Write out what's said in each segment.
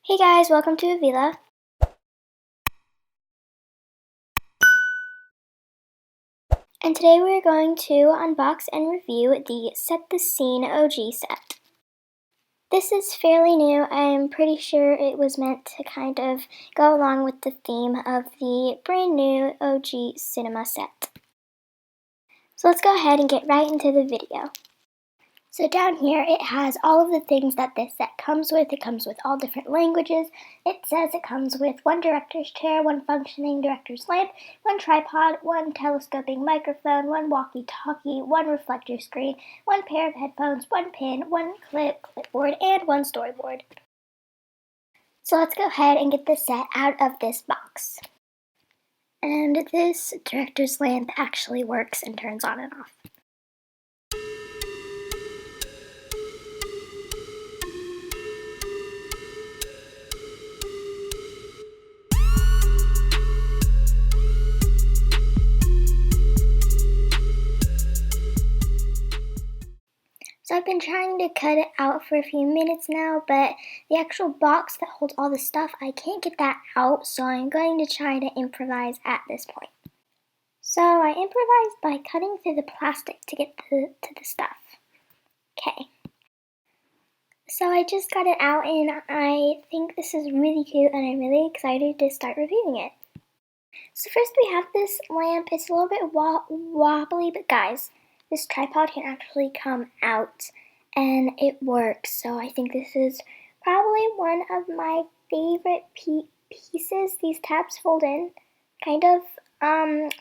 Hey guys, welcome to Avila. And today we're going to unbox and review the Set the Scene OG set. This is fairly new. I'm pretty sure it was meant to kind of go along with the theme of the brand new OG cinema set. So let's go ahead and get right into the video. So down here it has all of the things that this set comes with. It comes with all different languages. It says it comes with one director's chair, one functioning director's lamp, one tripod, one telescoping microphone, one walkie-talkie, one reflector screen, one pair of headphones, one pin, one clipboard, and one storyboard. So let's go ahead and get the set out of this box. And this director's lamp actually works and turns on and off. So I've been trying to cut it out for a few minutes now, but the actual box that holds all the stuff, I can't get that out, so I'm going to try to improvise at this point. So I improvised by cutting through the plastic to get to the stuff. Okay. So I just got it out and I think this is really cute and I'm really excited to start reviewing it. So first we have this lamp. It's a little bit wobbly, but guys, this tripod can actually come out and it works. So I think this is probably one of my favorite pieces. These tabs fold in, kind of.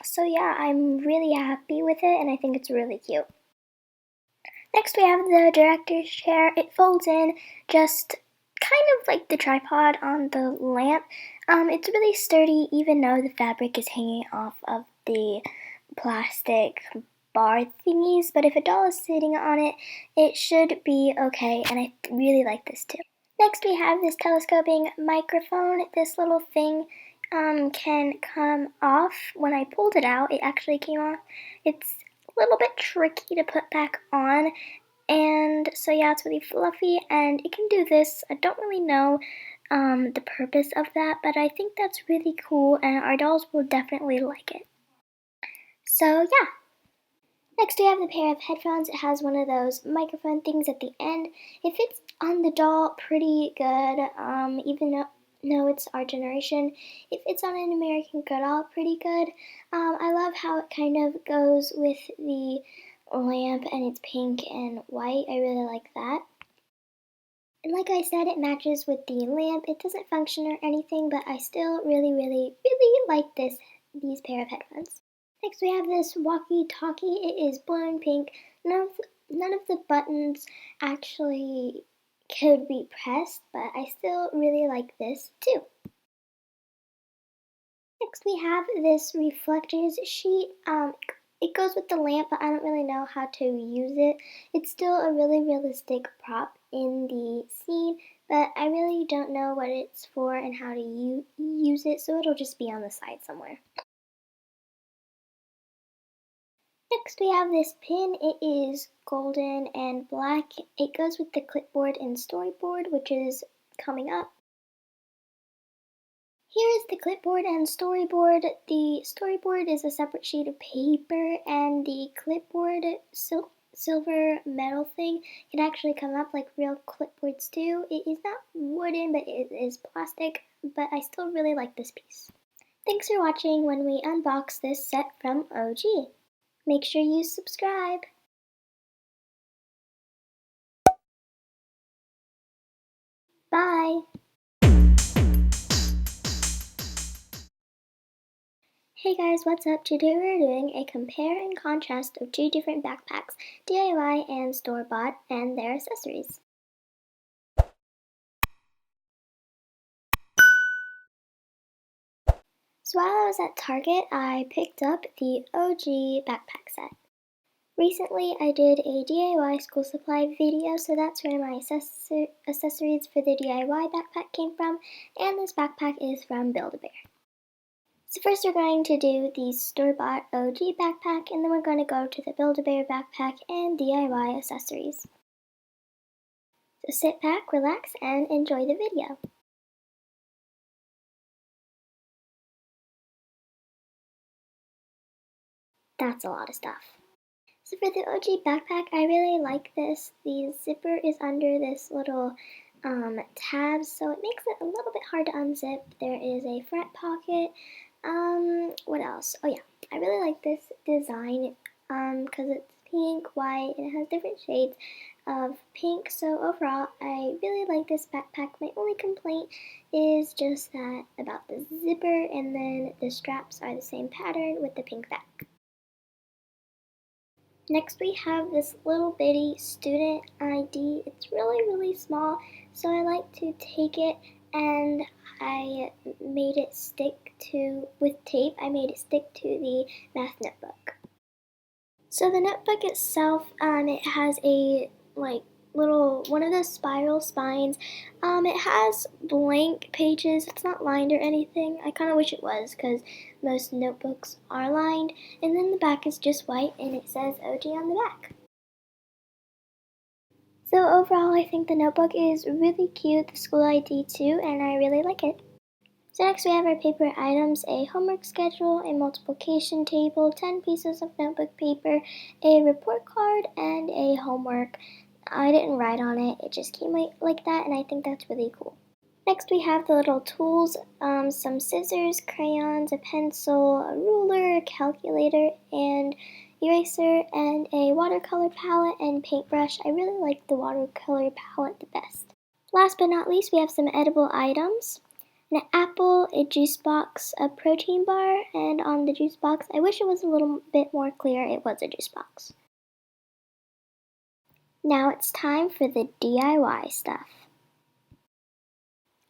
So yeah, I'm really happy with it and I think it's really cute. Next we have the director's chair. It folds in just kind of like the tripod on the lamp. It's really sturdy even though the fabric is hanging off of the plastic bar thingies, but if a doll is sitting on it, it should be okay, and I really like this too. Next we have this telescoping microphone. This little thing can come off. When I pulled it out, it actually came off. It's a little bit tricky to put back on, and so yeah, it's really fluffy and it can do this. I don't really know the purpose of that, but I think that's really cool and our dolls will definitely like it. So yeah. Next we have the pair of headphones. It has one of those microphone things at the end. It fits on the doll pretty good, even though it's our generation. It fits on an American Girl doll pretty good. I love how it kind of goes with the lamp and it's pink and white. I really like that. And like I said, it matches with the lamp. It doesn't function or anything, but I still really like these pair of headphones. Next we have this walkie-talkie. It is blue and pink. None of the buttons actually could be pressed, but I still really like this too. Next we have this reflectors sheet. It goes with the lamp, but I don't really know how to use it. It's still a really realistic prop in the scene, but I really don't know what it's for and how to use it, so it'll just be on the side somewhere. Next we have this pin. It is golden and black. It goes with the clipboard and storyboard, which is coming up. Here is the clipboard and storyboard. The storyboard is a separate sheet of paper and the clipboard silver metal thing can actually come up like real clipboards do. It is not wooden, but it is plastic, but I still really like this piece. Thanks for watching when we unbox this set from OG. Make sure you subscribe. Bye! Hey guys, what's up? Today we're doing a compare and contrast of two different backpacks, DIY and Storebought, and their accessories. So while I was at Target, I picked up the OG backpack set. Recently, I did a DIY school supply video, so that's where my accessories for the DIY backpack came from, and this backpack is from Build-A-Bear. So first we're going to do the Storebought OG backpack, and then we're going to go to the Build-A-Bear backpack and DIY accessories. So sit back, relax, and enjoy the video. That's a lot of stuff. So for the OG backpack, I really like this. The zipper is under this little tab, so it makes it a little bit hard to unzip. There is a front pocket. What else? Oh yeah, I really like this design because it's pink, white, and it has different shades of pink. So overall, I really like this backpack. My only complaint is just that about the zipper, and then the straps are the same pattern with the pink back. Next we have this little bitty student ID. It's really small, so I like to take it and I made it stick to, with tape, I made it stick to the math notebook. So the notebook itself, it has a little one of those spiral spines. It has blank pages. It's not lined or anything. I kind of wish it was because most notebooks are lined. And then the back is just white and it says OG on the back. So overall, I think the notebook is really cute. The school ID too, and I really like it. So next we have our paper items, a homework schedule, a multiplication table, 10 pieces of notebook paper, a report card, and a homework. I didn't write on it, it just came like that, and I think that's really cool. Next we have the little tools, some scissors, crayons, a pencil, a ruler, a calculator, and eraser, and a watercolor palette and paintbrush. I really like the watercolor palette the best. Last but not least, we have some edible items. An apple, a juice box, a protein bar, and on the juice box, I wish it was a little bit more clear, it was a juice box. Now it's time for the DIY stuff.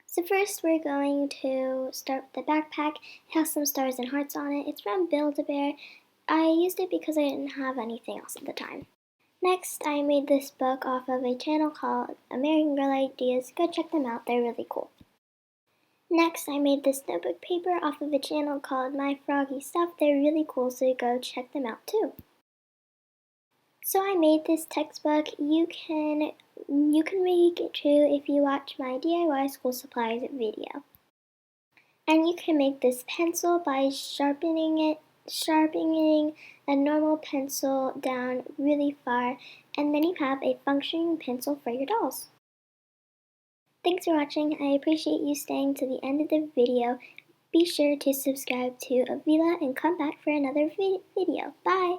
So first we're going to start with the backpack. It has some stars and hearts on it. It's from Build-A-Bear. I used it because I didn't have anything else at the time. Next, I made this book off of a channel called American Girl Ideas. Go check them out, they're really cool. Next, I made this notebook paper off of a channel called My Froggy Stuff. They're really cool, so go check them out too. So I made this textbook. You can make it too if you watch my DIY school supplies video. And you can make this pencil by sharpening a normal pencil down really far, and then you have a functioning pencil for your dolls. Thanks for watching. I appreciate you staying to the end of the video. Be sure to subscribe to Avila and come back for another video. Bye!